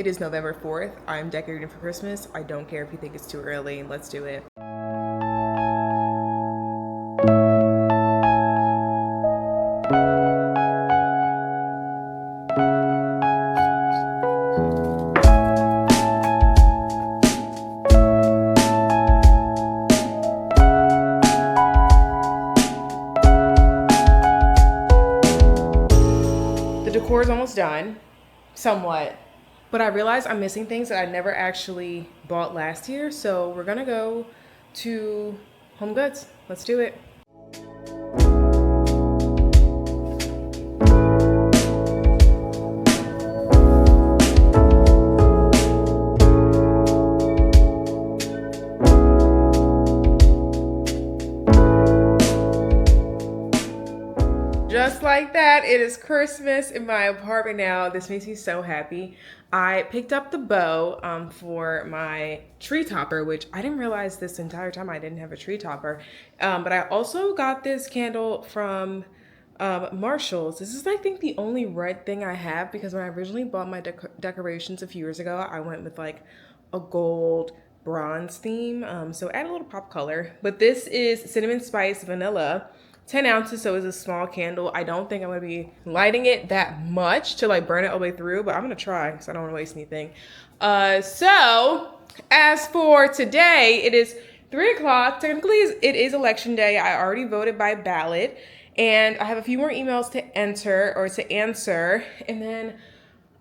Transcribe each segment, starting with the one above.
It is November 4th. I'm decorating for Christmas. I don't care if you think it's too early. Let's do it. The decor is almost done, somewhat. But I realized I'm missing things that I never actually bought last year. So we're gonna go to Home Goods. Let's do it. Just like that, it is Christmas in my apartment now. This makes me so happy. I picked up the bow for my tree topper, which I didn't realize this entire time I didn't have a tree topper. But I also got this candle from Marshall's. This is, I think, the only red thing I have, because when I originally bought my decorations a few years ago, I went with like a gold bronze theme. So add a little pop color. But this is cinnamon spice vanilla. 10 ounces, so it's a small candle. I don't think I'm gonna be lighting it that much to like burn it all the way through, but I'm gonna try because I don't wanna waste anything. So as for today, it is 3 o'clock. Technically, it is election day. I already voted by ballot, and I have a few more emails to enter or to answer, and then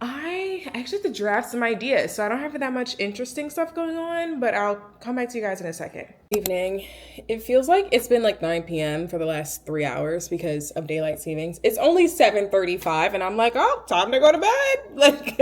I actually have to draft some ideas, so I don't have that much interesting stuff going on, but I'll come back to you guys in a second. Evening. It feels like it's been like 9 p.m. for the last 3 hours because of daylight savings. It's only 7:35 and I'm like, oh, time to go to bed. Like,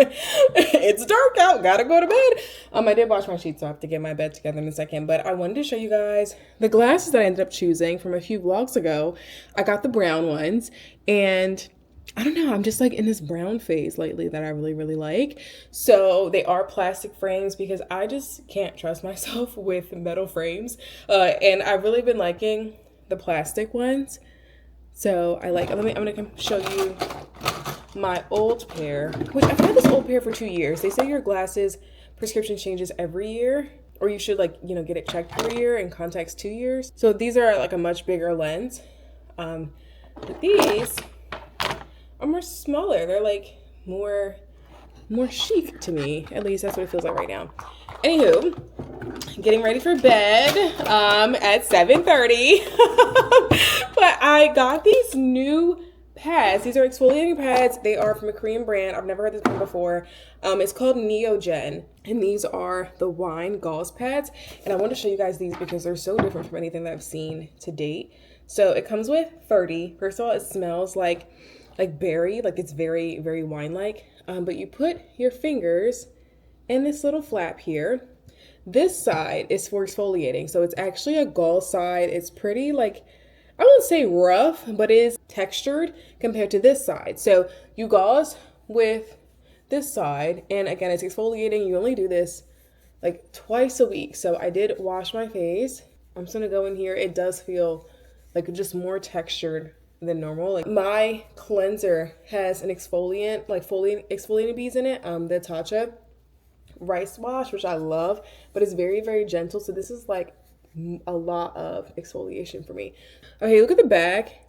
it's dark out, gotta go to bed. I did wash my sheets, so I have to get my bed together in a second, but I wanted to show you guys the glasses that I ended up choosing from a few vlogs ago. I got the brown ones, and I don't know, I'm just like in this brown phase lately that I really, really like. So they are plastic frames because I just can't trust myself with metal frames. And I've really been liking the plastic ones. So I'm gonna show you my old pair, which I've had this old pair for 2 years. They say your glasses prescription changes every year, or you should get it checked every year, and contacts 2 years. So these are like a much bigger lens. But these are more smaller. They're like more chic to me. At least that's what it feels like right now. Anywho, getting ready for bed at 7:30. But I got these new pads. These are exfoliating pads. They are from a Korean brand. I've never heard this one before. It's called Neogen, and these are the wine gauze pads. And I want to show you guys these because they're so different from anything that I've seen to date. So it comes with 30. First of all, it smells like berry, like it's very, very wine-like. But you put your fingers in this little flap here. This side is for exfoliating. So it's actually a gauze side. It's pretty, like, I won't say rough, but it is textured compared to this side. So you gauze with this side, and again, it's exfoliating. You only do this like twice a week. So I did wash my face. I'm just gonna go in here. It does feel like just more textured than normal. Like, my cleanser has an exfoliant, like exfoliating beads in it, the Tatcha rice wash, which I love, but it's very, very gentle. So this is like a lot of exfoliation for me. Okay, look at the back.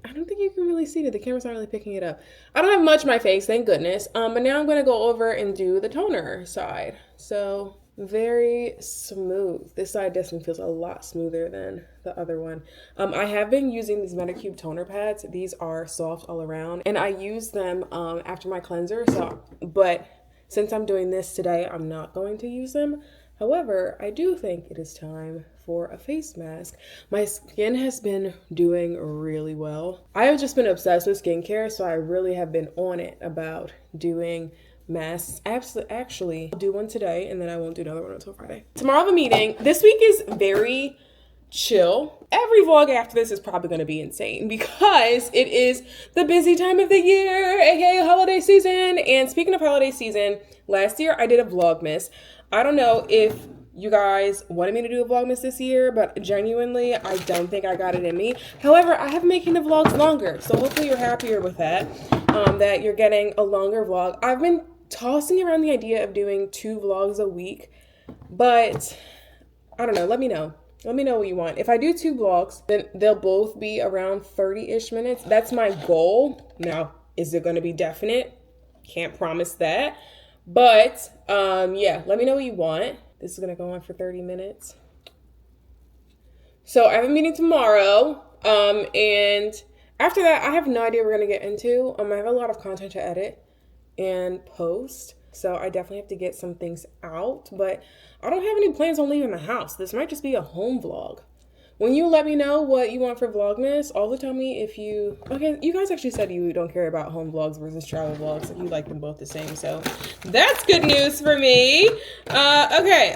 I don't think you can really see it. The camera's not really picking it up. I don't have much on my face, thank goodness. But now I'm gonna go over and do the toner side. So very smooth. This side definitely feels a lot smoother than the other one. I have been using these Medicube toner pads. These are soft all around, and I use them after my cleanser. But since I'm doing this today, I'm not going to use them. However, I do think it is time for a face mask. My skin has been doing really well. I have just been obsessed with skincare, so I really have been on it about doing masks. Actually, I'll do one today, and then I won't do another one until Friday. Tomorrow I have a meeting. This week is very chill. Every vlog after this is probably going to be insane because it is the busy time of the year, aka holiday season. And speaking of holiday season, last year I did a Vlogmas. I don't know if you guys wanted me to do a Vlogmas this year, but genuinely, I don't think I got it in me. However, I have been making the vlogs longer, so hopefully you're happier with that, that you're getting a longer vlog. I've been tossing around the idea of doing 2 vlogs a week, but I don't know. Let me know. Let me know what you want. If I do 2 vlogs, then they'll both be around 30-ish minutes. That's my goal. Now, is it going to be definite? Can't promise that. But yeah, let me know what you want. This is going to go on for 30 minutes. So I have a meeting tomorrow. And after that, I have no idea what we're going to get into. I have a lot of content to edit and post. So I definitely have to get some things out, but I don't have any plans on leaving the house. This might just be a home vlog. When you let me know what you want for Vlogmas, also tell me if you, okay, you guys actually said you don't care about home vlogs versus travel vlogs. You like them both the same, so that's good news for me. Okay.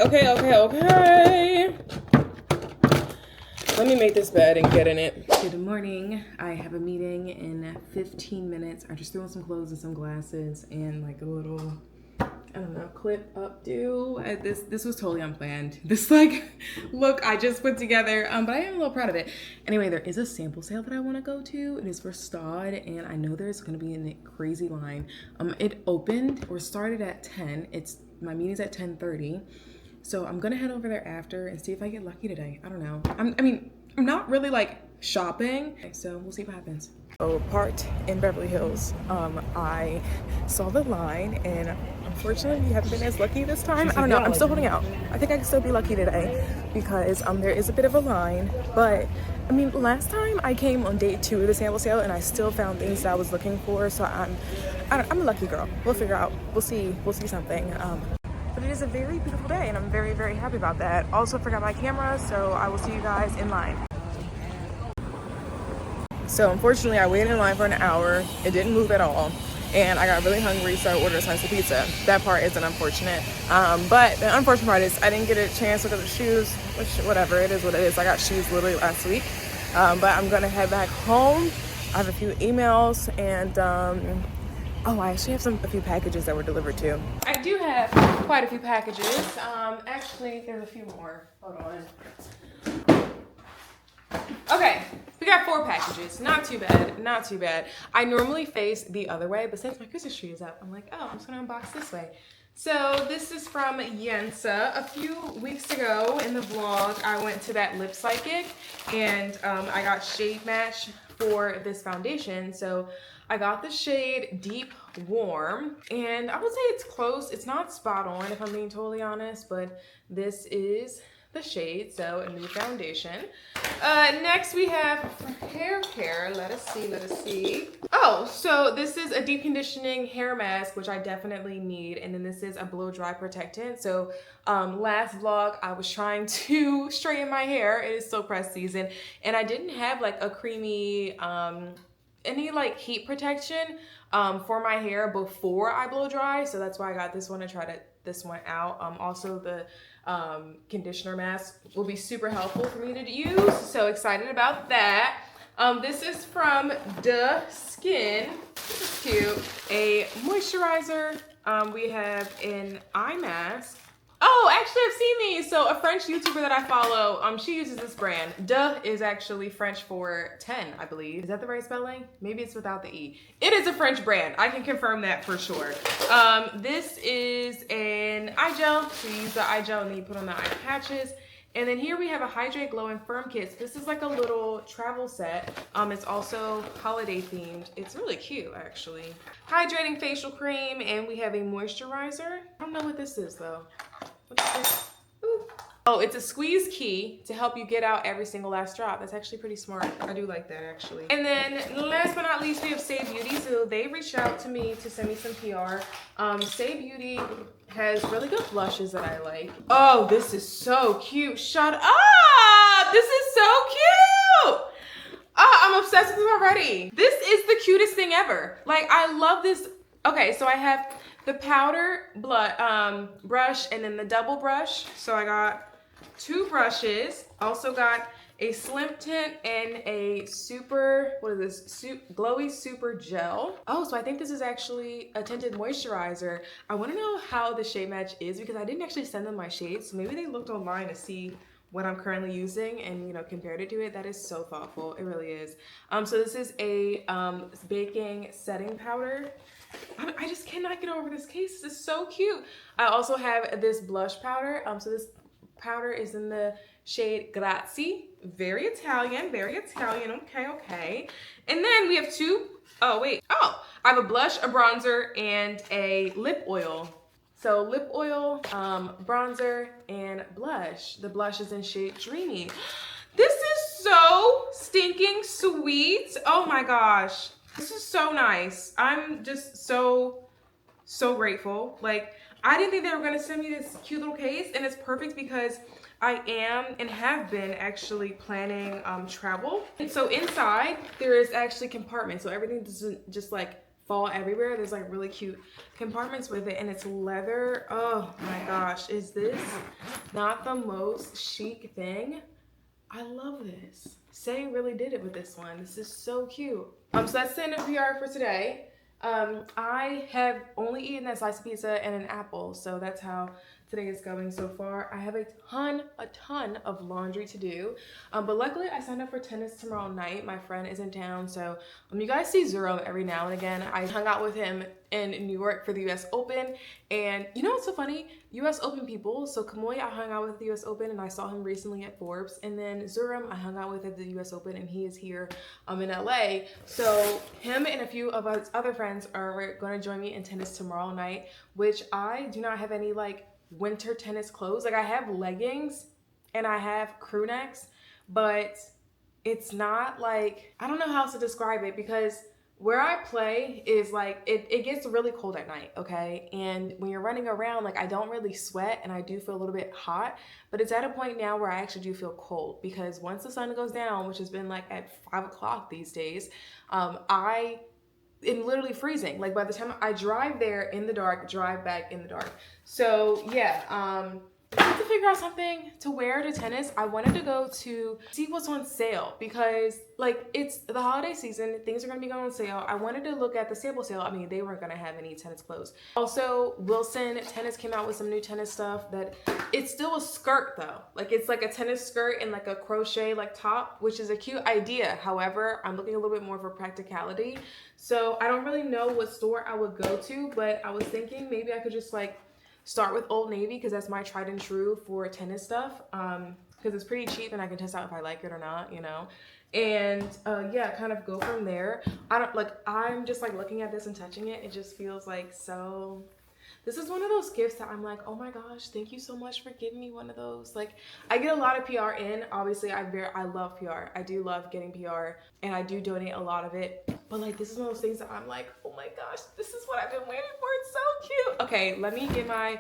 Let me make this bed and get in it. Good morning. I have a meeting in 15 minutes. I just threw on some clothes and some glasses and like a little, I don't know, clip updo. This was totally unplanned. This like look I just put together, but I am a little proud of it. Anyway, there is a sample sale that I want to go to. It is for STAUD, and I know there's going to be a crazy line. It opened or started at 10. My meeting's at 10:30. So I'm gonna head over there after and see if I get lucky today. I don't know. I'm not really like shopping, so we'll see what happens. So parked in Beverly Hills. I saw the line, and unfortunately, you haven't been as lucky this time. I don't know. I'm still holding out. I think I can still be lucky today because there is a bit of a line. But I mean, last time I came on day 2 of the sample sale, and I still found things that I was looking for. So I'm a lucky girl. We'll figure out. We'll see something. But it is a very beautiful day, and I'm very, very happy about that. Also forgot my camera, so I will see you guys in line. So unfortunately, I waited in line for an hour. It didn't move at all. And I got really hungry, so I ordered a slice of pizza. That part isn't unfortunate. But the unfortunate part is I didn't get a chance to look at the shoes, which whatever, it is what it is. I got shoes literally last week. But I'm gonna head back home. I have a few emails, and oh, I actually have a few packages that were delivered too. I do have quite a few packages. Actually, there's a few more. Hold on. Okay, we got 4 packages. Not too bad, not too bad. I normally face the other way, but since my Christmas tree is up, I'm like, oh, I'm just gonna unbox this way. So this is from Yensa. A few weeks ago in the vlog, I went to that Lip Psychic, and I got shade match for this foundation. So I got the shade Deep Warm, and I would say it's close. It's not spot on if I'm being totally honest, but this is the shade, so a new foundation. Next we have hair care. Let us see. Oh, so this is a deep conditioning hair mask, which I definitely need, and then this is a blow dry protectant. So last vlog I was trying to straighten my hair. It is still press season, and I didn't have like a creamy any like heat protection for my hair before I blow dry, so that's why I got this one to try this one out. Also the conditioner mask will be super helpful for me to use, so excited about that. This is from The Skin. This is cute. A moisturizer. We have an eye mask. Oh, actually I've seen these. So a French YouTuber that I follow, she uses this brand. Duh is actually French for 10, I believe. Is that the right spelling? Maybe it's without the E. It is a French brand. I can confirm that for sure. This is an eye gel. So you use the eye gel and then you put on the eye patches. And then here we have a Hydrate Glow and Firm kit. So this is like a little travel set. It's also holiday themed. It's really cute actually. Hydrating facial cream, and we have a moisturizer. I don't know what this is though. What's this? Ooh. Oh, it's a squeeze key to help you get out every single last drop. That's actually pretty smart. I do like that actually. And then last but not least, we have Say Beauty. So they reached out to me to send me some PR. Say Beauty has really good blushes that I like. Oh, this is so cute. Shut up! This is so cute! Oh, I'm obsessed with this already. This is the cutest thing ever. Like, I love this. Okay, so I have the powder brush and then the double brush. So I got 2 brushes. Also got a slim tint and a super, what is this? Glowy super gel. Oh, so I think this is actually a tinted moisturizer. I want to know how the shade match is because I didn't actually send them my shades. So maybe they looked online to see what I'm currently using and, you know, compared it to it. That is so thoughtful. It really is. So this is a baking setting powder. I just cannot get over this case. This is so cute. I also have this blush powder. So this powder is in the shade Grazie. Very Italian, very Italian. Okay, okay. And then we have two. Oh, wait. Oh, I have a blush, a bronzer, and a lip oil. So lip oil, bronzer, and blush. The blush is in shade Dreamy. This is so stinking sweet. Oh my gosh. This is so nice. I'm just so grateful. Like, I didn't think they were gonna send me this cute little case, and it's perfect because I am and have been actually planning travel. And so inside there is actually compartments, so everything doesn't just like fall everywhere. There's like really cute compartments with it, and it's leather. Oh my gosh, is this not the most chic thing? I love this. Say really did it with this one. This is so cute. So that's the end of PR for today. I have only eaten a slice of pizza and an apple, so that's how today is going so far. I have a ton of laundry to do, but luckily I signed up for tennis tomorrow night. My friend is in town, so you guys see Zuro every now and again. I hung out with him in New York for the US Open, and you know what's so funny? US Open people, so Kamoy I hung out with at the US Open, and I saw him recently at Forbes, and then Zuram I hung out with at the US Open, and he is here in LA. So him and a few of his other friends are going to join me in tennis tomorrow night, which I do not have any like winter tennis clothes. Like I have leggings and I have crew necks, but it's not like, I don't know how else to describe it, because where I play is like, it gets really cold at night, okay? And when you're running around, like I don't really sweat and I do feel a little bit hot, but it's at a point now where I actually do feel cold, because once the sun goes down, which has been like at 5 o'clock these days, I am literally freezing. Like by the time I drive there in the dark, drive back in the dark. So yeah, I have to figure out something to wear to tennis. I wanted to go to see what's on sale, because like it's the holiday season, things are gonna be going on sale. I wanted to look at the sample sale. I mean, they weren't gonna have any tennis clothes. Also, Wilson Tennis came out with some new tennis stuff that it's still a skirt though. Like it's like a tennis skirt and like a crochet like top, which is a cute idea. However, I'm looking a little bit more for practicality. So I don't really know what store I would go to, but I was thinking maybe I could just like start with Old Navy, because that's my tried and true for tennis stuff, because it's pretty cheap and I can test out if I like it or not, you know. And yeah, kind of go from there. I'm just like looking at this and touching it, it just feels like so, this is one of those gifts that I'm like, oh my gosh, thank you so much for giving me one of those. Like I get a lot of PR in, obviously I love PR. I do love getting PR and I do donate a lot of it. But like this is one of those things that I'm like, oh my gosh, this is what I've been waiting for. It's so cute. Okay, let me get my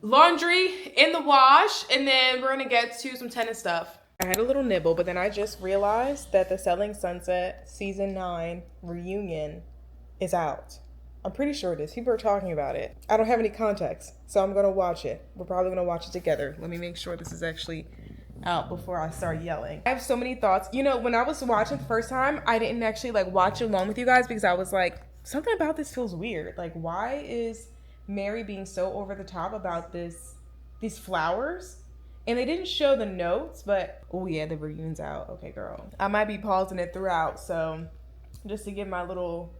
laundry in the wash and then we're gonna get to some tennis stuff. I had a little nibble, but then I just realized that the Selling Sunset Season 9 reunion is out. I'm pretty sure it is. People are talking about it. I don't have any context, so I'm gonna watch it. We're probably gonna watch it together. Let me make sure this is actually out before I start yelling. I have so many thoughts. You know, when I was watching the first time, I didn't actually like watch along with you guys, because I was like, something about this feels weird. Like, why is Mary being so over the top about these flowers? And they didn't show the notes, but oh yeah, the reunion's out. Okay, girl. I might be pausing it throughout, so just to give my little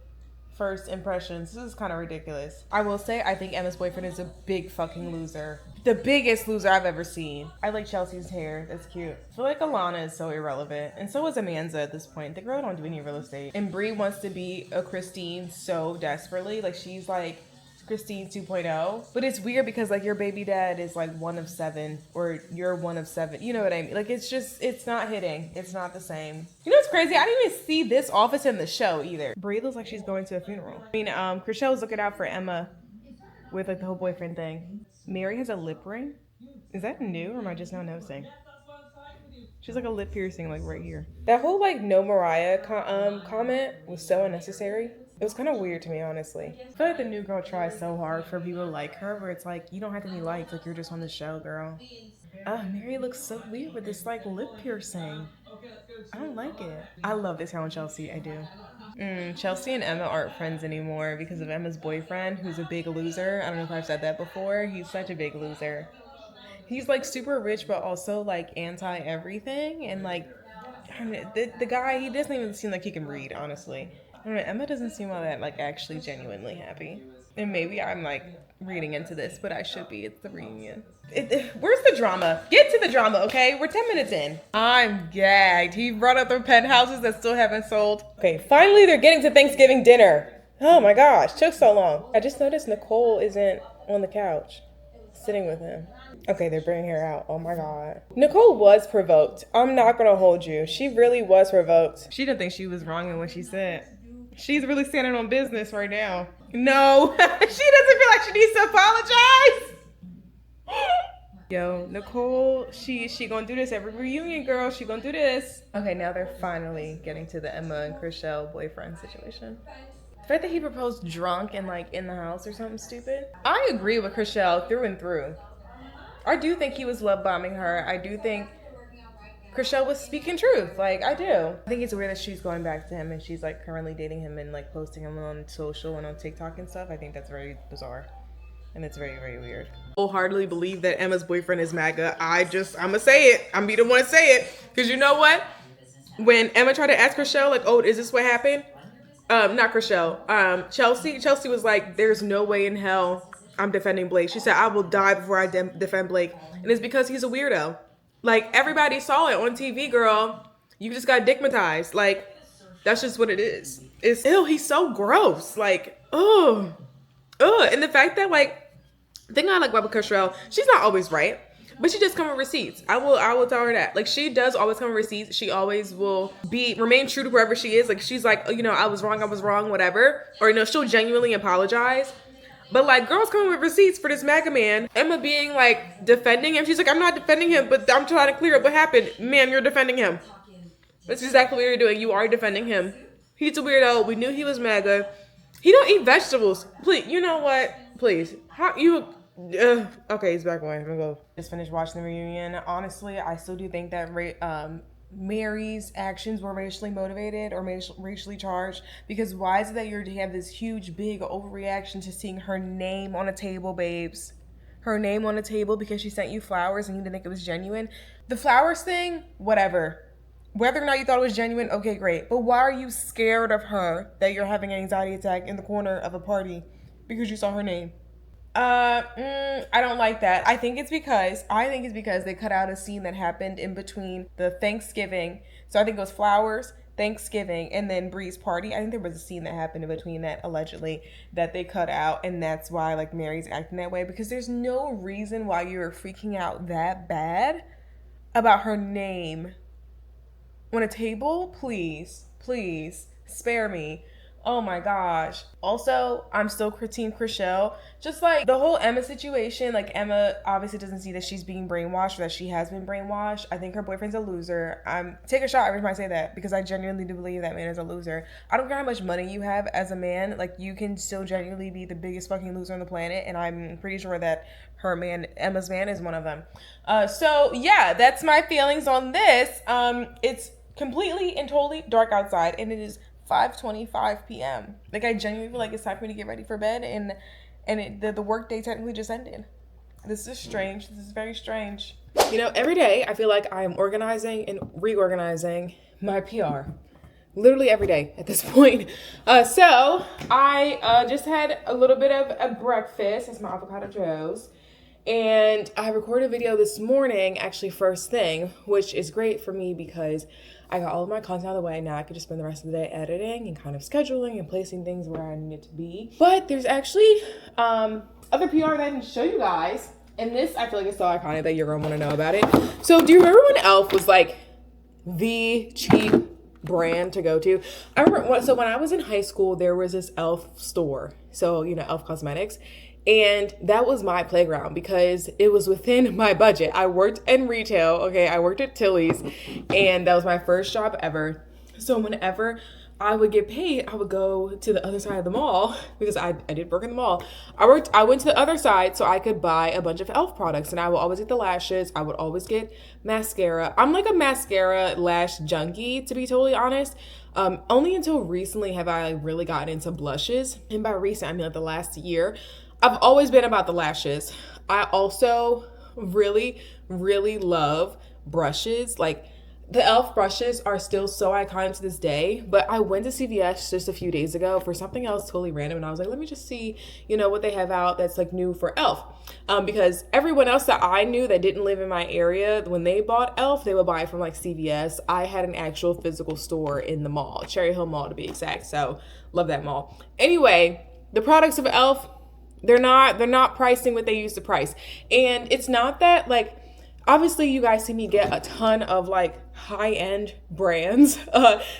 first impressions. This is kind of ridiculous. I will say, I think Emma's boyfriend is a big fucking loser. The biggest loser I've ever seen. I like Chelsea's hair. That's cute. I feel like Alana is so irrelevant. And so is Amanza at this point. The girl don't do any real estate. And Brie wants to be a Christine so desperately. Like she's like Christine 2.0. But it's weird because like your baby dad is like one of 7 or you're one of 7. You know what I mean? Like it's just, it's not hitting. It's not the same. You know what's crazy? I didn't even see this office in the show either. Brie looks like she's going to a funeral. I mean, Chriselle's looking out for Emma with like the whole boyfriend thing. Mary has a lip ring. Is that new or am I just now noticing? She's like a lip piercing like right here. That whole like no Mariah comment was so unnecessary. It was kind of weird to me, honestly. I feel like the new girl tries so hard for people to like her, where it's like, you don't have to be liked, like you're just on the show, girl. Mary looks so weird with this like lip piercing. I don't like it. I love this hair on Chelsea, I do. Chelsea and Emma aren't friends anymore because of Emma's boyfriend, who's a big loser. I don't know if I've said that before. He's such a big loser. He's like super rich, but also like anti everything. And like, I mean, the guy, he doesn't even seem like he can read, honestly. I mean, Emma doesn't seem all that like actually genuinely happy. And maybe I'm like reading into this, but I should be. It's the reunion. Where's the drama? Get to the drama, okay? We're 10 minutes in. I'm gagged. He brought up the penthouses that still haven't sold. Okay, finally they're getting to Thanksgiving dinner. Oh my gosh, took so long. I just noticed Nicole isn't on the couch sitting with him. Okay, they're bringing her out. Oh my God. Nicole was provoked. I'm not gonna hold you. She really was provoked. She didn't think she was wrong in what she said. She's really standing on business right now. No, she doesn't feel like she needs to apologize. Yo, Nicole, she gonna do this every reunion, girl. She gonna do this. Okay, now they're finally getting to the Emma and Chriselle boyfriend situation. The fact that he proposed drunk and like in the house or something stupid. I agree with Chriselle through and through. I do think he was love bombing her. I do think Chriselle was speaking truth. Like, I do. I think it's weird that she's going back to him and she's like currently dating him and like posting him on social and on TikTok and stuff. I think that's very bizarre. And it's very, very weird. Wholeheartedly believe that Emma's boyfriend is MAGA. I'm gonna say it. I'm be the one to say it. Because you know what? When Emma tried to ask Chriselle, like, oh, is this what happened? Not Chriselle. Chelsea was like, there's no way in hell I'm defending Blake. She said, I will die before I defend Blake. And it's because he's a weirdo. Like, everybody saw it on TV, girl. You just got digmatized. Like, that's just what it is. It's, ew, he's so gross. Like, ugh. And the fact that, like, the thing I like about Chriselle, she's not always right, but she just come with receipts. I will tell her that. Like, she does always come with receipts. She always will remain true to whoever she is. Like, she's like, oh, you know, I was wrong, whatever. Or, you know, she'll genuinely apologize. But, like, girls coming with receipts for this MAGA man. Emma being, like, defending him. She's like, I'm not defending him, but I'm trying to clear up what happened. Man, you're defending him. That's exactly what you're doing. You are defending him. He's a weirdo. We knew he was MAGA. He don't eat vegetables. Please, you know what? Please. Okay, he's back away. I'm gonna go. Just finished watching the reunion. Honestly, I still do think that Mary's actions were racially motivated or racially charged, because why is it that you have this huge, big overreaction to seeing her name on a table, babes? Her name on a table because she sent you flowers and you didn't think it was genuine? The flowers thing, whatever. Whether or not you thought it was genuine, okay, great. But why are you scared of her that you're having an anxiety attack in the corner of a party because you saw her name? I don't like that. I think it's because they cut out a scene that happened in between the Thanksgiving. So I think it was flowers, Thanksgiving, and then Bree's party. I think there was a scene that happened in between that, allegedly, that they cut out, and that's why, like, Mary's acting that way, because there's no reason why you're freaking out that bad about her name on a table. Please spare me. Oh my gosh. Also, I'm still Team Chriselle. Just like the whole Emma situation, like, Emma obviously doesn't see that she's being brainwashed or that she has been brainwashed. I think her boyfriend's a loser. Take a shot every time I say that, because I genuinely do believe that man is a loser. I don't care how much money you have as a man, like, you can still genuinely be the biggest fucking loser on the planet, and I'm pretty sure that Emma's man is one of them. So yeah, that's my feelings on this. It's completely and totally dark outside, and it is 5:25 p.m. Like, I genuinely feel like it's time for me to get ready for bed, and the work day technically just ended. This is strange. This is very strange. You know, every day I feel like I'm organizing and reorganizing my PR. Literally every day at this point. So I just had a little bit of a breakfast. That's my avocado toast. And I recorded a video this morning, actually first thing, which is great for me because I got all of my content out of the way. Now I could just spend the rest of the day editing and kind of scheduling and placing things where I need it to be. But there's actually other PR that I can show you guys. And this, I feel like it's so iconic that you're going to want to know about it. So do you remember when e.l.f. was like the cheap brand to go to? I remember, so when I was in high school, there was this e.l.f. store. So, you know, e.l.f. Cosmetics. And that was my playground because it was within my budget. I worked in retail, okay? I worked at Tilly's, and that was my first job ever. So whenever I would get paid, I would go to the other side of the mall because I did work in the mall. I went to the other side so I could buy a bunch of e.l.f. products, and I would always get the lashes. I would always get mascara. I'm like a mascara lash junkie, to be totally honest. Only until recently have I really gotten into blushes. And by recent, I mean like the last year. I've always been about the lashes. I also really, really love brushes. Like, The e.l.f. brushes are still so iconic to this day, but I went to CVS just a few days ago for something else totally random, and I was like, let me just see, what they have out that's like new for e.l.f. Because everyone else that I knew that didn't live in my area, when they bought e.l.f., they would buy it from like CVS. I had an actual physical store in the mall, Cherry Hill Mall to be exact, so love that mall. Anyway, the products of e.l.f., they're not pricing what they used to price. And it's not that like, obviously you guys see me get a ton of like high-end brands.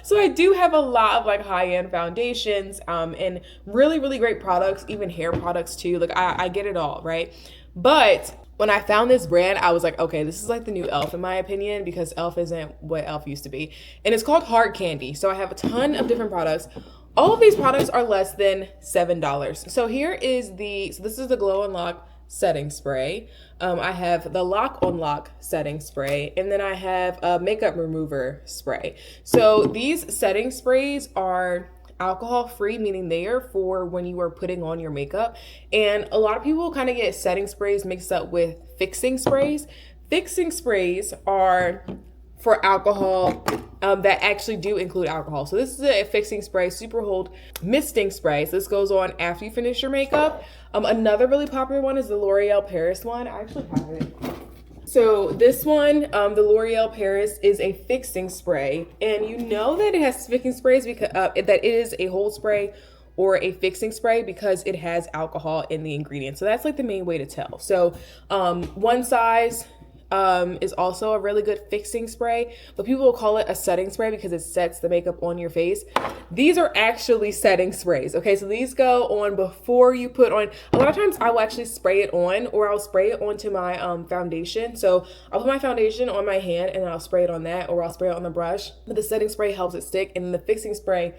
So I do have a lot of like high-end foundations and really, really great products, even hair products too. Like I get it all, right? But when I found this brand, I was like, okay, this is like the new e.l.f. in my opinion, because e.l.f. isn't what e.l.f. used to be. And it's called Hard Candy. So I have a ton of different products. All of these products are less than $7. So here is this is the Glow Unlock setting spray. I have the Lock on Lock setting spray, and then I have a makeup remover spray. So these setting sprays are alcohol free, meaning they are for when you are putting on your makeup. And a lot of people kind of get setting sprays mixed up with fixing sprays. Fixing sprays are for alcohol that actually do include alcohol. So this is a fixing spray, super hold misting spray. So this goes on after you finish your makeup. Another really popular one is the L'Oreal Paris one. I actually have it. So this one, the L'Oreal Paris, is a fixing spray, and you know that it has fixing sprays because that it is a hold spray or a fixing spray because it has alcohol in the ingredient. So that's like the main way to tell. So one size is also a really good fixing spray, but people will call it a setting spray because it sets the makeup on your face. These are actually setting sprays. Okay, so these go on before you put on. A lot of times I will actually spray it on, or I'll spray it onto my foundation. So I'll put my foundation on my hand and then I'll spray it on that, or I'll spray it on the brush. But the setting spray helps it stick, and the fixing spray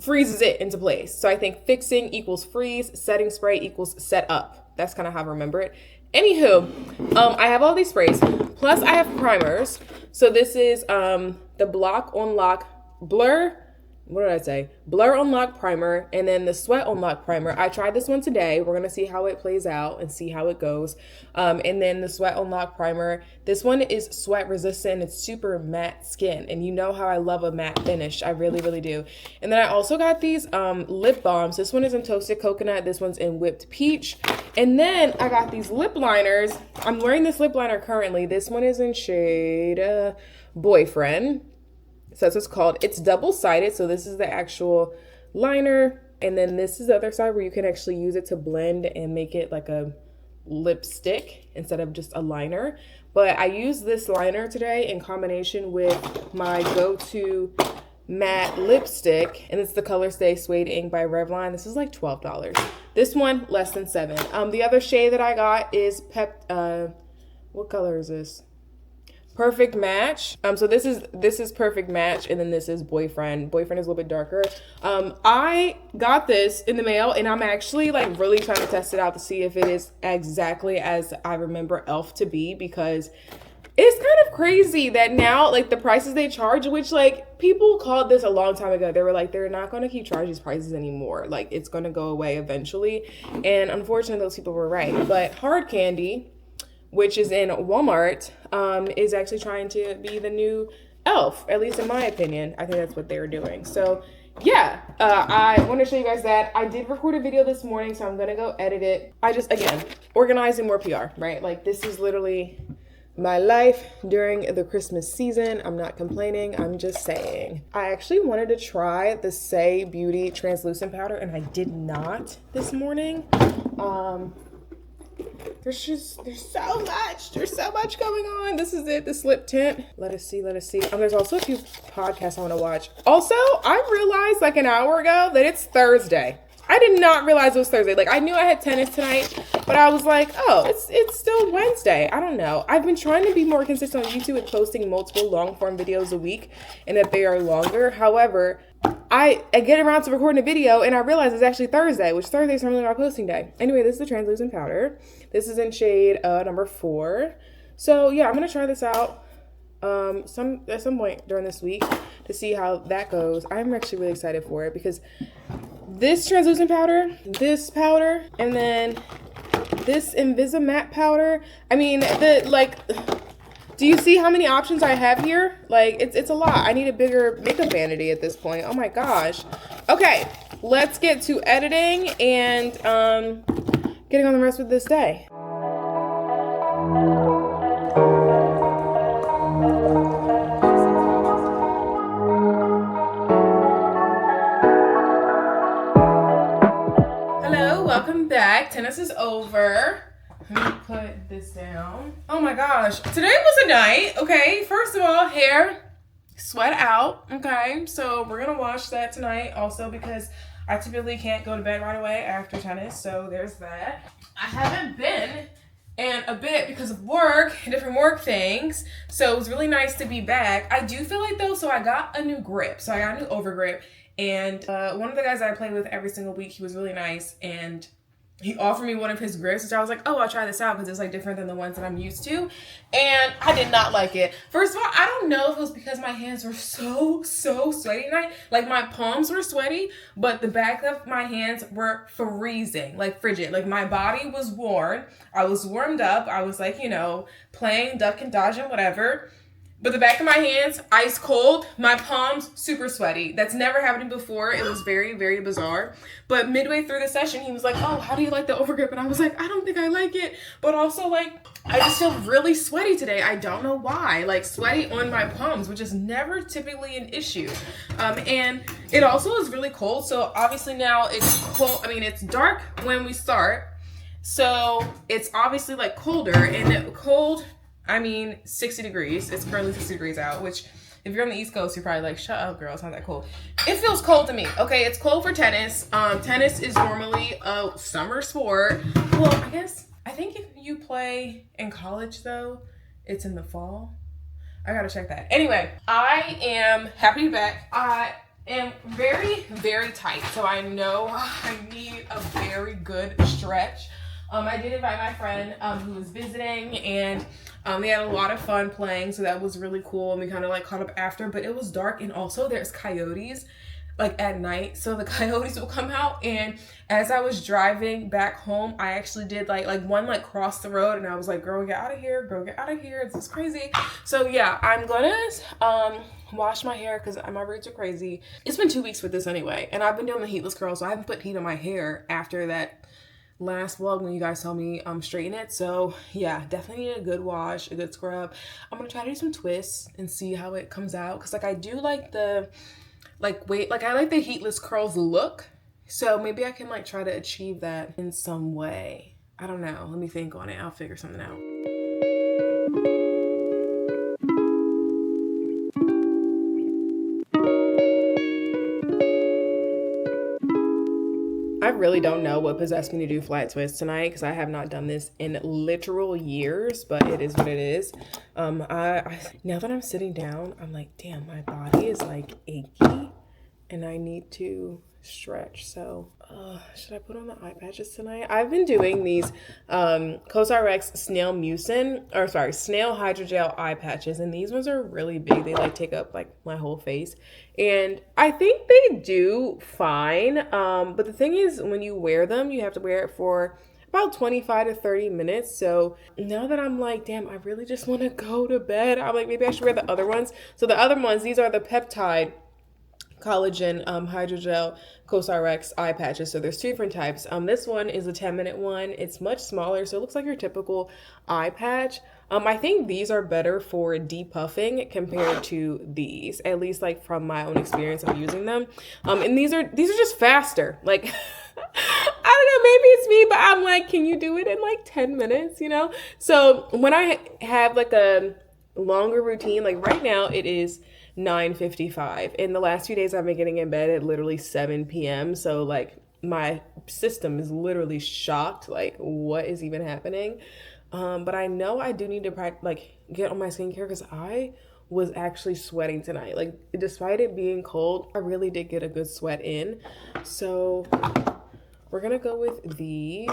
freezes it into place. So I think fixing equals freeze, setting spray equals set up. That's kind of how I remember it. Anywho, I have all these sprays, plus I have primers. So this is the Block on Lock Blur. What did I say? Blur on Lock primer, and then the Sweat on Lock primer. I tried this one today. We're gonna see how it plays out and see how it goes. And then the Sweat on Lock primer. This one is sweat resistant. It's super matte skin, and you know how I love a matte finish. I really, really do. And then I also got these lip balms. This one is in Toasted Coconut. This one's in Whipped Peach. And then I got these lip liners. I'm wearing this lip liner currently. This one is in shade Boyfriend. So that's what it's called. It's double-sided. So this is the actual liner. And then this is the other side where you can actually use it to blend and make it like a lipstick instead of just a liner. But I used this liner today in combination with my go-to matte lipstick, and it's the Color Stay Suede Ink by Revlon. This is like $12. This one less than $7. The other shade that I got is what color is this? Perfect Match. So this is Perfect Match, and then this is Boyfriend. Boyfriend is a little bit darker. I got this in the mail, and I'm actually like really trying to test it out to see if it is exactly as I remember e.l.f. to be, because it's kind of crazy that now, like, the prices they charge, which, like, people called this a long time ago. They were like, they're not going to keep charging these prices anymore. Like, it's going to go away eventually. And unfortunately, those people were right. But Hard Candy, which is in Walmart, is actually trying to be the new e.l.f., at least in my opinion. I think that's what they're doing. So, yeah, I want to show you guys that. I did record a video this morning, so I'm going to go edit it. I just, again, organizing more PR, right? Like, this is literally my life during the Christmas season. I'm not complaining, I'm just saying. I actually wanted to try the Say Beauty translucent powder, and I did not this morning. There's so much going on. This is it, this lip tint. Let us see. There's also a few podcasts I want to watch. Also, I realized like an hour ago that it's Thursday. I did not realize it was Thursday. Like, I knew I had tennis tonight, but I was like, oh, it's still Wednesday. I don't know. I've been trying to be more consistent on YouTube with posting multiple long form videos a week, and that they are longer. However, I get around to recording a video and I realize it's actually Thursday, which Thursday is normally my posting day. Anyway, this is the translucent powder. This is in shade number 4. So yeah, I'm gonna try this out at some point during this week to see how that goes. I'm actually really excited for it because this translucent powder, this powder, and then this Invisa matte powder. I mean, Do you see how many options I have here? Like, it's a lot. I need a bigger makeup vanity at this point. Oh my gosh. Okay, let's get to editing and getting on the rest of this day. Hello, welcome back. Tennis is over. Let me put this down. Oh my gosh. Today was a night, okay? First of all, hair, sweat out, okay? So we're gonna wash that tonight also because I typically can't go to bed right away after tennis, so there's that. I haven't been in a bit because of work, different work things, so it was really nice to be back. I do feel like though, so I got a new grip. So I got a new over grip, and one of the guys that I play with every single week, he was really nice, and he offered me one of his grips, which I was like, oh, I'll try this out because it's like different than the ones that I'm used to. And I did not like it. First of all, I don't know if it was because my hands were so sweaty tonight. Like my palms were sweaty, but the back of my hands were freezing, like frigid. Like my body was warm. I was warmed up. I was like, you know, playing duck and dodge and whatever. But the back of my hands, ice cold. My palms, super sweaty. That's never happened before. It was very bizarre. But midway through the session, he was like, oh, how do you like the overgrip? And I was like, I don't think I like it. But also, like, I just feel really sweaty today. I don't know why. Like, sweaty on my palms, which is never typically an issue. And it also is really cold. So obviously now it's cold. I mean, it's dark when we start. So it's obviously, like, colder. And cold... I mean, 60 degrees. It's currently 60 degrees out, which if you're on the East Coast, you're probably like, shut up, girl. It's not that cold. It feels cold to me. Okay, it's cold for tennis. Tennis is normally a summer sport. Well, I think if you play in college, though, it's in the fall. I gotta check that. Anyway, I am happy to be back. I am very tight, so I know I need a very good stretch. I did invite my friend who was visiting, and they had a lot of fun playing, so that was really cool, and we kind of like caught up after, but it was dark, and also there's coyotes like at night, so the coyotes will come out, and as I was driving back home, I actually did like one like crossed the road, and I was like, girl, get out of here, this is crazy. So yeah, I'm gonna wash my hair because my roots are crazy. It's been 2 weeks with this anyway, and I've been doing the heatless curl, so I haven't put heat on my hair after that last vlog when you guys saw me straighten it. So yeah, definitely need a good wash, a good scrub. I'm gonna try to do some twists and see how it comes out, because like I do like the I like the heatless curls look, so maybe I can like try to achieve that in some way. I don't know, let me think on it. I'll figure something out. I really don't know what possessed me to do flat twists tonight, because I have not done this in literal years, but it is what it is. I now that I'm sitting down, I'm like, damn, my body is like achy and I need to stretch. So should I put on the eye patches tonight? I've been doing these CosRx snail hydrogel eye patches, and these ones are really big. They like take up like my whole face, and I think they do fine, but the thing is, when you wear them, you have to wear it for about 25 to 30 minutes. So now that I'm like, damn, I really just want to go to bed, I'm like, maybe I should wear the other ones. So the other ones, these are the peptide collagen hydrogel CosRx eye patches. So there's two different types. This one is a 10-minute one. It's much smaller, so it looks like your typical eye patch. I think these are better for depuffing compared to these, at least like from my own experience of using them. And these are just faster. Like I don't know, maybe it's me, but I'm like, can you do it in like 10 minutes, you know? So when I have like a longer routine, like right now it is 9:55. In the last few days, I've been getting in bed at literally 7 p.m. So like my system is literally shocked. Like, what is even happening? But I know I do need to get on my skincare, because I was actually sweating tonight. Like, despite it being cold, I really did get a good sweat in. So we're gonna go with these.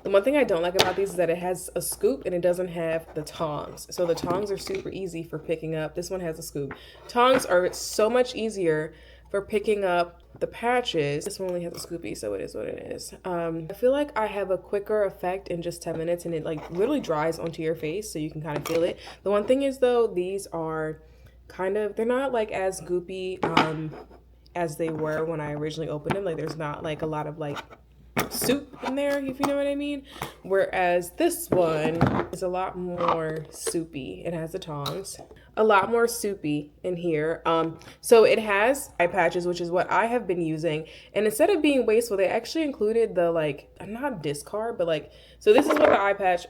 The one thing I don't like about these is that it has a scoop and it doesn't have the tongs. So the tongs are super easy for picking up. This one has a scoop. Tongs are so much easier for picking up the patches. This one only has a scoopy, so it is what it is. I feel like I have a quicker effect in just 10 minutes, and it like literally dries onto your face, so you can kind of feel it. The one thing is though, these are kind of, they're not like as goopy as they were when I originally opened them. Like there's not like a lot of like soup in there, if you know what I mean. Whereas this one is a lot more soupy. It has the tongs. A lot more soupy in here. So it has eye patches, which is what I have been using. And instead of being wasteful, they actually included the like, not discard, but like, so this is what the eye patch,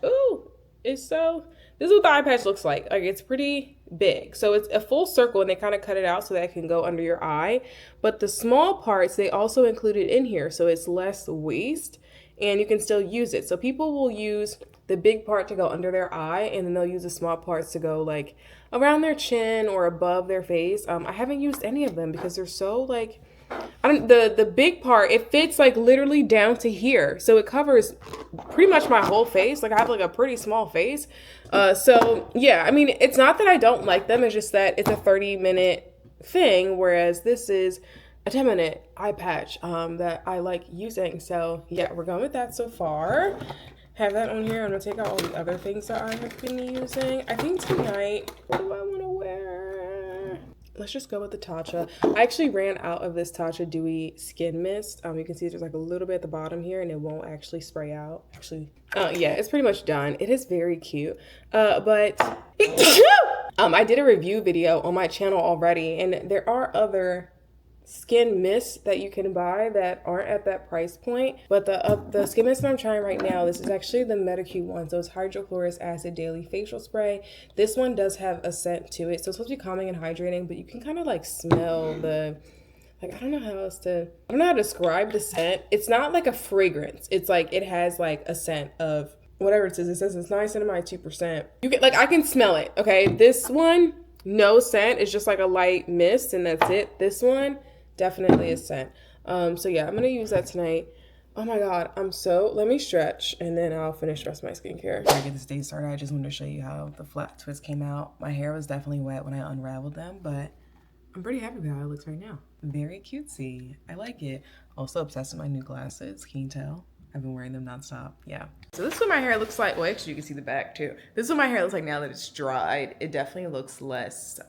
this is what the eye patch looks like. Like it's pretty big. So it's a full circle and they kind of cut it out so that it can go under your eye. But the small parts, they also included in here. So it's less waste and you can still use it. So people will use the big part to go under their eye and then they'll use the small parts to go like around their chin or above their face. I haven't used any of them because they're so like, the big part, it fits like literally down to here. So it covers pretty much my whole face. Like I have like a pretty small face. So yeah, I mean, it's not that I don't like them. It's just that it's a 30-minute thing. Whereas this is a 10-minute eye patch that I like using. So yeah, we're going with that so far. Have that on here. I'm gonna take out all the other things that I have been using. I think tonight, what do I want to wear? Let's just go with the Tatcha. I actually ran out of this Tatcha Dewy Skin Mist. You can see there's like a little bit at the bottom here and it won't actually spray out. Actually, yeah, it's pretty much done. It is very cute. But I did a review video on my channel already and there are other skin mists that you can buy that aren't at that price point, but the skin mist that I'm trying right now, this is actually the Medicube one. So it's hydrochloric acid daily facial spray. This one does have a scent to it, so it's supposed to be calming and hydrating, but you can kind of like smell the, like, I don't know how to describe the scent. It's not like a fragrance. It's like it has like a scent of whatever it says. It says it's 9% 2%. You can like, I can smell it. Okay, this one, no scent. It's just like a light mist and that's it. This one definitely a scent. So yeah, I'm gonna use that tonight. Oh my god, let me stretch and then I'll finish the rest of my skincare. Before I get this day started, I just wanted to show you how the flat twist came out. My hair was definitely wet when I unraveled them, but I'm pretty happy with how it looks right now. Very cutesy. I like it. Also obsessed with my new glasses. Can you tell? I've been wearing them nonstop. Yeah. So this is what my hair looks like. Well, actually you can see the back too. This is what my hair looks like now that it's dried. It definitely looks less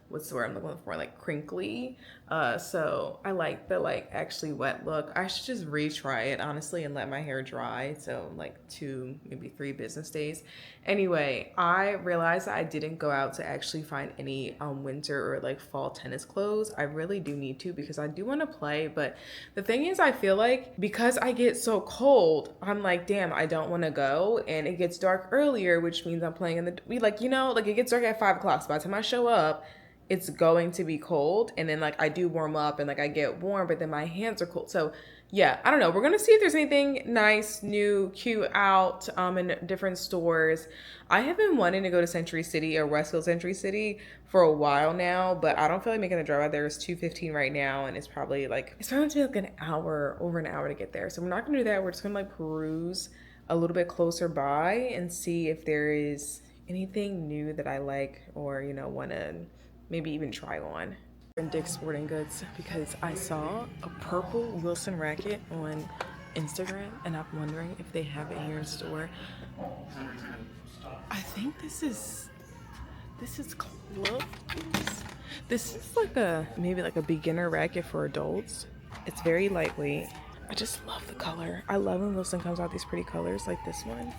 what's the word I'm looking for, like crinkly. So I like the like actually wet look. I should just retry it honestly and let my hair dry. So like 2, maybe 3 business days. Anyway, I realized that I didn't go out to actually find any winter or like fall tennis clothes. I really do need to because I do want to play. But the thing is, I feel like because I get so cold, I'm like, damn, I don't want to go. And it gets dark earlier, which means I'm playing in the, like, you know, like it gets dark at 5 o'clock. So by the time I show up, it's going to be cold. And then like I do warm up and like I get warm, but then my hands are cold. So yeah, I don't know. We're gonna see if there's anything nice, new, cute out in different stores. I have been wanting to go to Century City or Westfield Century City for a while now, but I don't feel like making the drive out there. It's 2:15 right now, and it's probably gonna be like an hour, over an hour to get there. So we're not gonna do that. We're just gonna like peruse a little bit closer by and see if there is anything new that I like or, you know, wanna maybe even try on. In Dick's Sporting Goods because I saw a purple Wilson racket on Instagram and I'm wondering if they have it here in store. I think this is close. This is like maybe like a beginner racket for adults. It's very lightweight. I just love the color. I love when Wilson comes out these pretty colors like this one.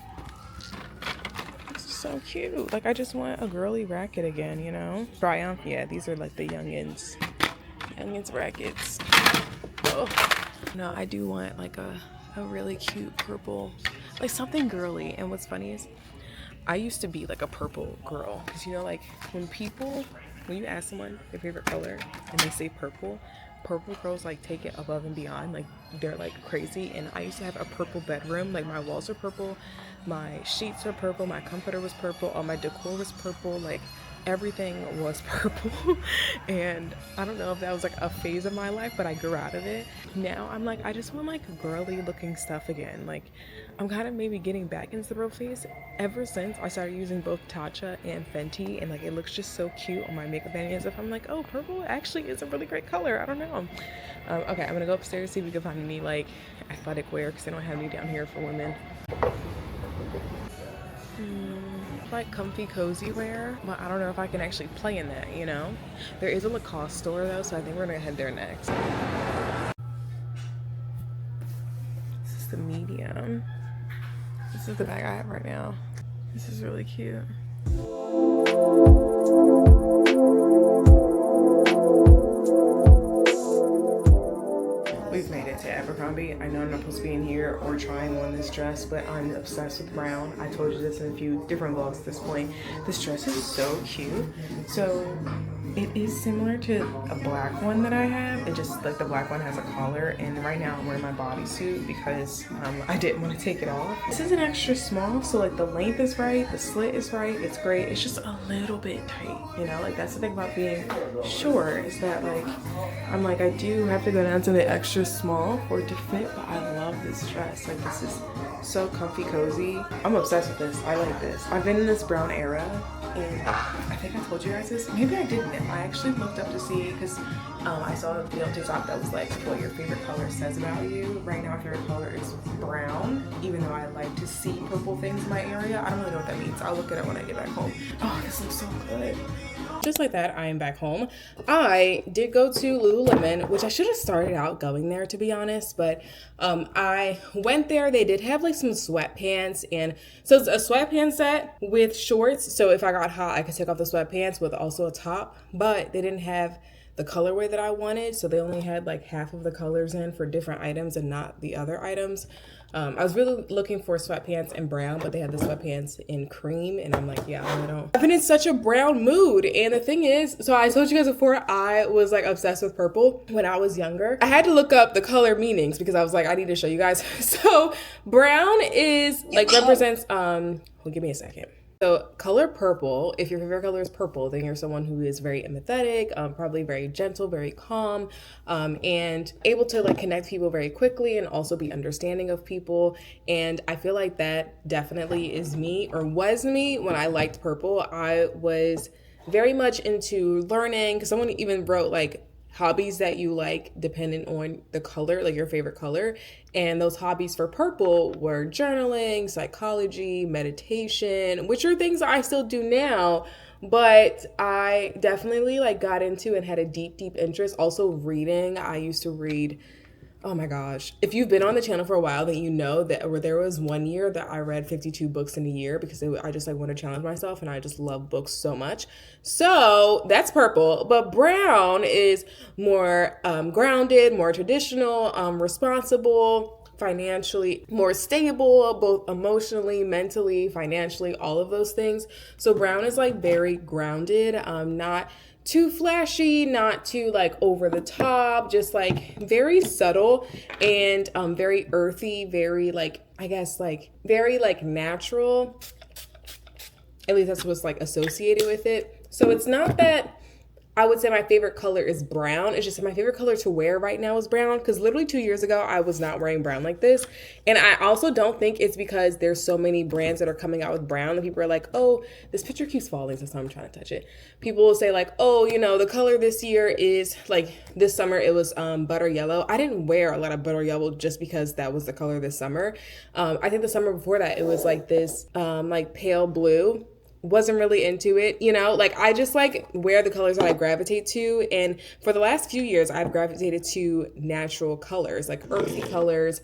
So cute. Like I just want a girly racket again, you know? Triumph, yeah, these are like the youngins rackets. Oh no, I do want like a really cute purple, like something girly. And what's funny is I used to be like a purple girl because, you know, like when you ask someone their favorite color and they say purple girls like take it above and beyond. Like they're like crazy. And I used to have a purple bedroom. Like my walls are purple, my sheets are purple, my comforter was purple, all my decor was purple. Like everything was purple. And I don't know if that was like a phase of my life, but I grew out of it. Now I'm like, I just want like girly looking stuff again. Like I'm kind of maybe getting back into the purple phase ever since I started using both Tatcha and Fenty, and like it looks just so cute on my makeup bag and stuff. I'm like, oh, purple actually is a really great color. I don't know. Okay, I'm gonna go upstairs, see if we can find any like athletic wear because they don't have any down here for women. Like comfy cozy wear, but I don't know if I can actually play in that, you know. There is a Lacoste store though, so I think we're gonna head there next. This is the medium. This is the bag I have right now. This is really cute. We've made it to Abercrombie. I know I'm not supposed to be in here or trying on this dress, but I'm obsessed with brown. I told you this in a few different vlogs at this point. This dress is so cute. So it is similar to a black one that I have. It just like the black one has a collar, and right now I'm wearing my bodysuit because I didn't want to take it off. This is an extra small, so like the length is right, the slit is right, it's great. It's just a little bit tight, you know, like that's the thing about being short is that like I'm like I do have to go down to the extra small for it to fit, but I love this dress. Like this is so comfy cozy. I'm obsessed with this. I like this. I've been in this brown era, and I think I told you guys this. Maybe I didn't. I actually looked up to see because I saw a video on TikTok that was like what your favorite color says about you. Right now my favorite color is brown, even though I like to see purple things in my area. I don't really know what that means. I'll look at it when I get back home. Oh, this looks so good. Just like that, I am back home. I did go to Lululemon, which I should have started out going there to be honest, but I went there. They did have like some sweatpants, and so it's a sweatpants set with shorts. So if I got hot, I could take off the sweatpants with also a top, but they didn't have the colorway that I wanted. So they only had like half of the colors in for different items and not the other items. I was really looking for sweatpants in brown, but they had the sweatpants in cream, and I'm like, yeah, I don't. I've been in such a brown mood, and the thing is, so I told you guys before, I was like obsessed with purple when I was younger. I had to look up the color meanings because I was like, I need to show you guys. So brown is like represents, well, give me a second. So color purple, if your favorite color is purple, then you're someone who is very empathetic, probably very gentle, very calm, and able to like connect people very quickly and also be understanding of people. And I feel like that definitely is me, or was me, when I liked purple. I was very much into learning, because someone even wrote like hobbies that you like dependent on the color, like your favorite color. And those hobbies for purple were journaling, psychology, meditation, which are things I still do now, but I definitely like got into and had a deep interest. Also reading. I used to read, oh my gosh. If you've been on the channel for a while, then you know that there was one year that I read 52 books in a year because I just like want to challenge myself, and I just love books so much. So that's purple, but brown is more grounded, more traditional, responsible, financially more stable, both emotionally, mentally, financially, all of those things. So brown is like very grounded, not too flashy, not too like over the top, just like very subtle and very earthy, very like, I guess like very like natural. At least that's what's like associated with it. So it's not that I would say my favorite color is brown. It's just my favorite color to wear right now is brown, because literally 2 years ago, I was not wearing brown like this. And I also don't think it's because there's so many brands that are coming out with brown, and people are like, oh, this picture keeps falling, so I'm trying to touch it. People will say like, oh, you know, the color this year is like, this summer it was butter yellow. I didn't wear a lot of butter yellow just because that was the color this summer. I think the summer before that, it was like this like pale blue. Wasn't really into it, you know, like I just like wear the colors that I gravitate to. And for the last few years, I've gravitated to natural colors, like earthy colors.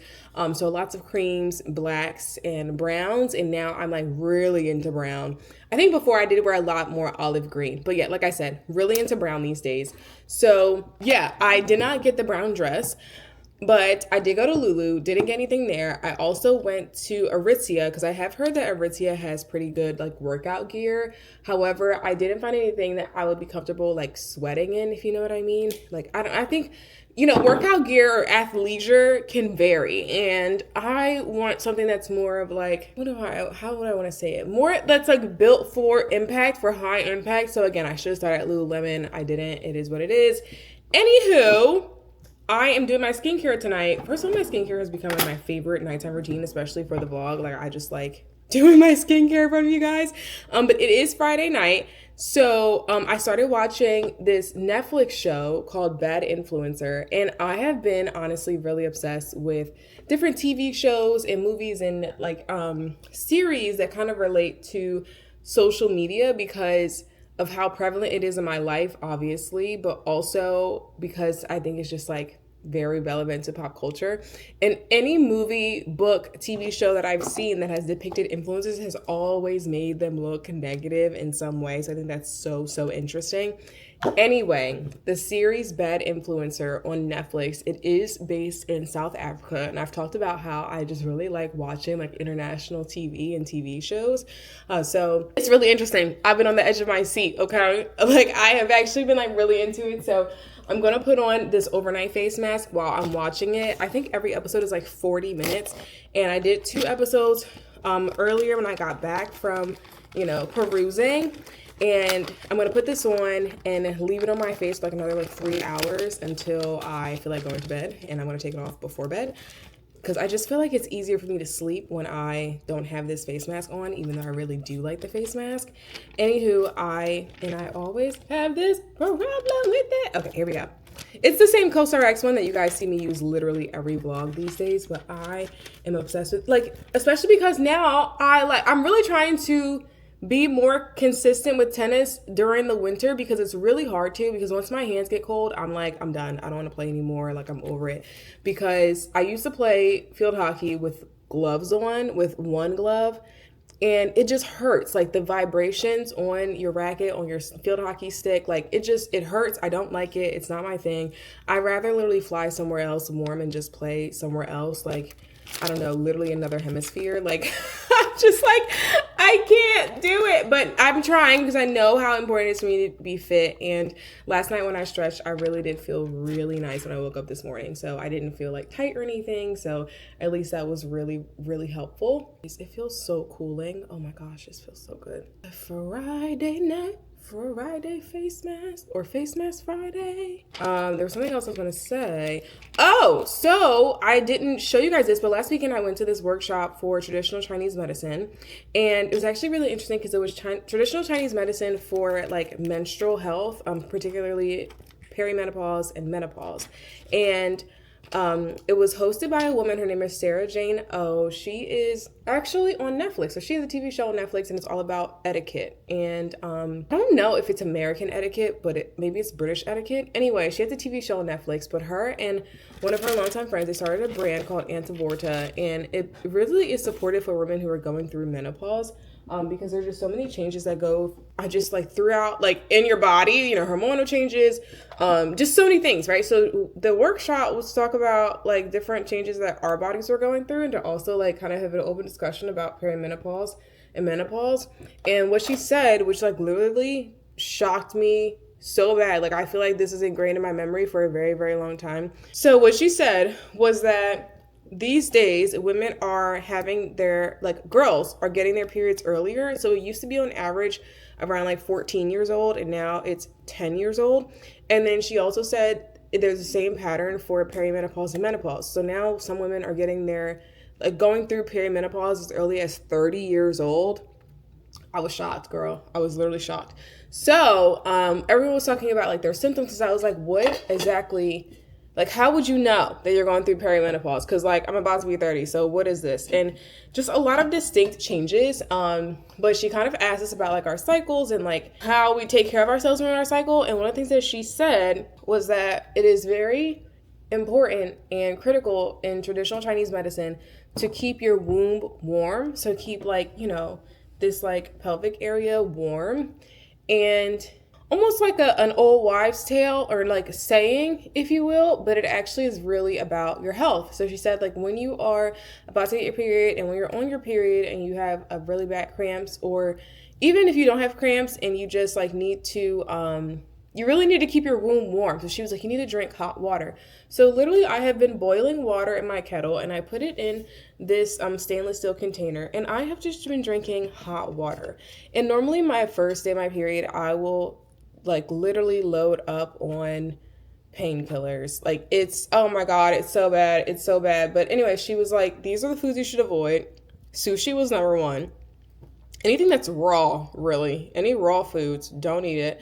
So lots of creams, blacks, and browns. And now I'm like really into brown. I think before I did wear a lot more olive green, but yeah, like I said, really into brown these days. So yeah, I did not get the brown dress. But I did go to Lulu, didn't get anything there. I also went to Aritzia because I have heard that Aritzia has pretty good like workout gear. However, I didn't find anything that I would be comfortable like sweating in, if you know what I mean. Like I think workout gear or athleisure can vary, and I want something that's more of like how would I want to say it? More that's like built for impact, for high impact. So again, I should have started at Lululemon. I didn't. It is what it is. Anywho, I am doing my skincare tonight. First of all, my skincare has become my favorite nighttime routine, especially for the vlog. Like I just like doing my skincare in front of you guys. But it is Friday night. So I started watching this Netflix show called Bad Influencer. And I have been honestly really obsessed with different TV shows and movies and like series that kind of relate to social media because of how prevalent it is in my life, obviously, but also because I think it's just like very relevant to pop culture. And any movie, book, TV show that I've seen that has depicted influences has always made them look negative in some way. So I think that's so interesting. Anyway, the series Bad Influencer on Netflix, it is based in South Africa. And I've talked about how I just really like watching like international TV and TV shows. So it's really interesting. I've been on the edge of my seat, okay? Like I have actually been like really into it. So I'm going to put on this overnight face mask while I'm watching it. I think every episode is like 40 minutes. And I did 2 episodes earlier when I got back from, perusing. And I'm going to put this on and leave it on my face for like another like 3 hours until I feel like going to bed. And I'm going to take it off before bed because I just feel like it's easier for me to sleep when I don't have this face mask on, even though I really do like the face mask. Anywho, I always have this problem with it. Okay, here we go. It's the same CoStar X one that you guys see me use literally every vlog these days, but I am obsessed with, like, especially because now I'm really trying to be more consistent with tennis during the winter because it's really hard to, because once my hands get cold, I'm like, I'm done. I don't want to play anymore. Like, I'm over it. Because I used to play field hockey with gloves on, with one glove, and it just hurts. Like, the vibrations on your racket, on your field hockey stick, like, it hurts. I don't like it. It's not my thing. I'd rather literally fly somewhere else warm and just play somewhere else. Like, I don't know, literally another hemisphere. Like, I'm just like, I can't do it. But I'm trying because I know how important it is for me to be fit. And last night when I stretched, I really did feel really nice when I woke up this morning. So I didn't feel like tight or anything. So at least that was really, really helpful. It feels so cooling. Oh my gosh, this feels so good. Friday night. Friday face mask or face mask Friday. There was something else I was gonna say. Oh, so I didn't show you guys this, but last weekend I went to this workshop for traditional Chinese medicine, and it was actually really interesting because it was traditional Chinese medicine for like menstrual health, particularly perimenopause and menopause, and it was hosted by a woman. Her name is Sarah Jane Oh. She is actually on Netflix. So she has a TV show on Netflix, and it's all about etiquette. And I don't know if it's American etiquette, but maybe it's British etiquette. Anyway, she has a TV show on Netflix, but her and one of her longtime friends, they started a brand called Antivorta, and it really is supportive for women who are going through menopause. Because there's just so many changes that go just like throughout, like in your body, hormonal changes, just so many things, right? So the workshop was to talk about like different changes that our bodies were going through, and to also like kind of have an open discussion about perimenopause and menopause. And what she said, which like literally shocked me so bad, like I feel like this is ingrained in my memory for a very, very long time. So what she said was that these days, women are having girls are getting their periods earlier. So it used to be on average around like 14 years old, and now it's 10 years old. And then she also said there's the same pattern for perimenopause and menopause. So now some women are getting going through perimenopause as early as 30 years old. I was shocked, girl. I was literally shocked. So everyone was talking about like their symptoms, because I was like, what exactly? Like, how would you know that you're going through perimenopause? Because, like, I'm about to be 30, so what is this? And just a lot of distinct changes. But she kind of asked us about, like, our cycles and, like, how we take care of ourselves during our cycle. And one of the things that she said was that it is very important and critical in traditional Chinese medicine to keep your womb warm. So keep, like, this, like, pelvic area warm. And almost like an old wives' tale, or like a saying, if you will, but it actually is really about your health. So she said, like, when you are about to get your period and when you're on your period and you have a really bad cramps, or even if you don't have cramps and you just like need to, you really need to keep your womb warm. So she was like, you need to drink hot water. So literally I have been boiling water in my kettle and I put it in this stainless steel container, and I have just been drinking hot water. And normally my first day of my period, I will like literally load up on painkillers. Like, it's, oh my God, it's so bad. It's so bad. But anyway, she was like, these are the foods you should avoid. Sushi was number one. Anything that's raw, really. Any raw foods, don't eat it.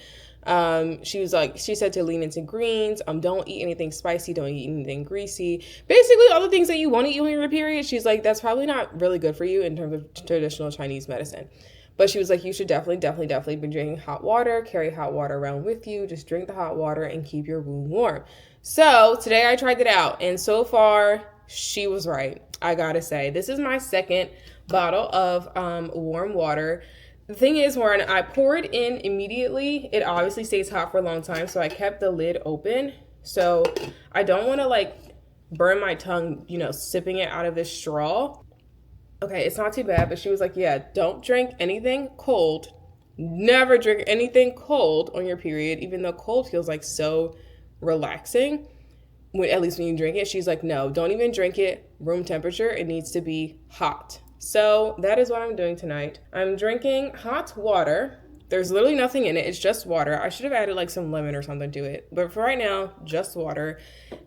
She was like, she said to lean into greens. Don't eat anything spicy. Don't eat anything greasy. Basically, all the things that you want to eat when you're on your period. She's like, that's probably not really good for you in terms of traditional Chinese medicine. But she was like, you should definitely be drinking hot water. Carry hot water around with you. Just drink the hot water and keep your womb warm. So today I tried it out, and so far she was right. I gotta say, this is my second bottle of warm water. The thing is, when I pour it in immediately, it obviously stays hot for a long time. So I kept the lid open. So I don't want to like burn my tongue, you know, sipping it out of this straw. Okay, it's not too bad, but she was like, yeah, don't drink anything cold. Never drink anything cold on your period, even though cold feels like so relaxing, at least when you drink it. She's like, no, don't even drink it room temperature. It needs to be hot. So that is what I'm doing tonight. I'm drinking hot water. There's literally nothing in it. It's just water. I should have added like some lemon or something to it. But for right now, just water.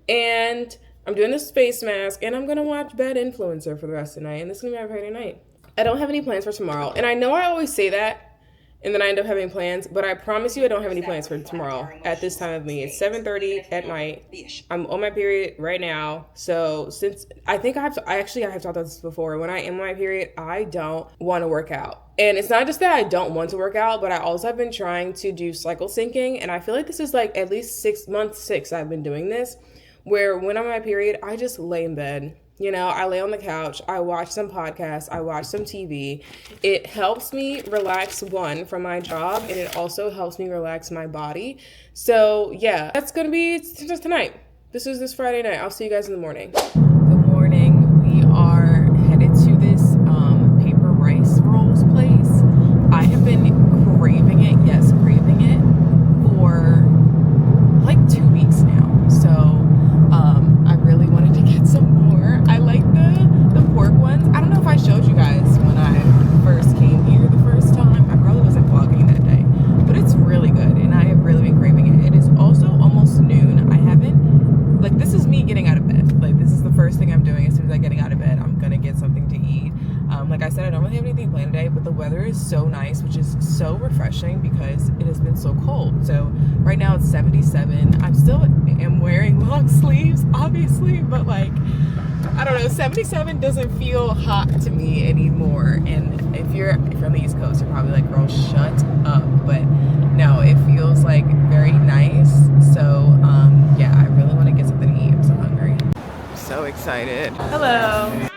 And I'm doing this face mask, and I'm going to watch Bad Influencer for the rest of the night. And this is going to be my Friday night. I don't have any plans for tomorrow. And I know I always say that, and then I end up having plans. But I promise you I don't have any plans for tomorrow at this time of me. It's 7:30 at night. I'm on my period right now. So since I think I have talked about this before. When I am on my period, I don't want to work out. And it's not just that I don't want to work out, but I also have been trying to do cycle syncing. And I feel like this is like at least month six I've been doing this, where when I'm on my period, I just lay in bed. You know, I lay on the couch, I watch some podcasts, I watch some TV. It helps me relax, one, from my job, and it also helps me relax my body. So yeah, that's gonna be just tonight. This is this Friday night. I'll see you guys in the morning. Good morning. We are headed to this paper rice rolls place. I have been craving it, for like 2 weeks now. So I really wanted to get some more. I like the pork ones. I don't know if I showed you guys when I first came here the first time. I probably wasn't vlogging that day, but it's really good, and I have really been craving it. It is also almost noon. I haven't, like, this is me getting out of bed. Like, this is the first thing I'm doing. As soon as I'm getting out of bed, I'm gonna get something to eat. Like I said, I don't really have anything planned today, but the weather is so nice, which is so refreshing because it has been so cold. So right now it's 77. I'm still am wearing long sleeves, obviously, but like, I don't know, 77 doesn't feel hot to me anymore. And if you're on the East Coast, you're probably like, girl, shut up. But no, it feels like very nice. So yeah, I really want to get something to eat. I'm so hungry. I'm so excited. Hello.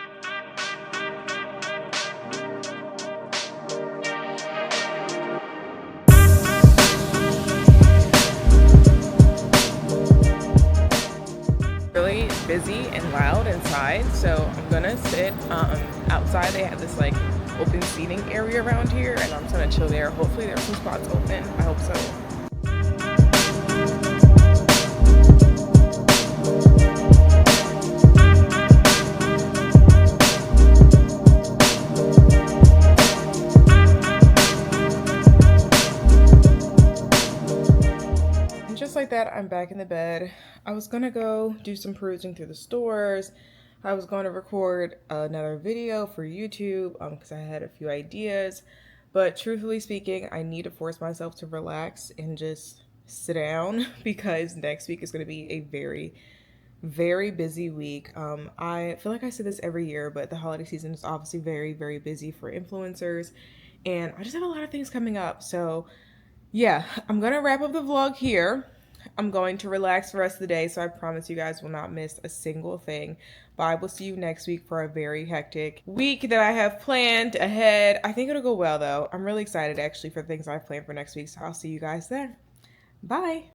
Really busy and loud inside, so I'm gonna sit outside. They have this like open seating area around here, and I'm just gonna chill there. Hopefully there's some spots open. I hope so. Like that, I'm back in the bed. I was gonna go do some perusing through the stores. I was going to record another video for YouTube because I had a few ideas, but truthfully speaking, I need to force myself to relax and just sit down because next week is going to be a very busy week. I feel like I say this every year, but the holiday season is obviously very busy for influencers, and I just have a lot of things coming up. So yeah, I'm gonna wrap up the vlog here. I'm going to relax the rest of the day, so I promise you guys will not miss a single thing. But I will see you next week for a very hectic week that I have planned ahead. I think it'll go well, though. I'm really excited, actually, for things I've planned for next week, so I'll see you guys then. Bye.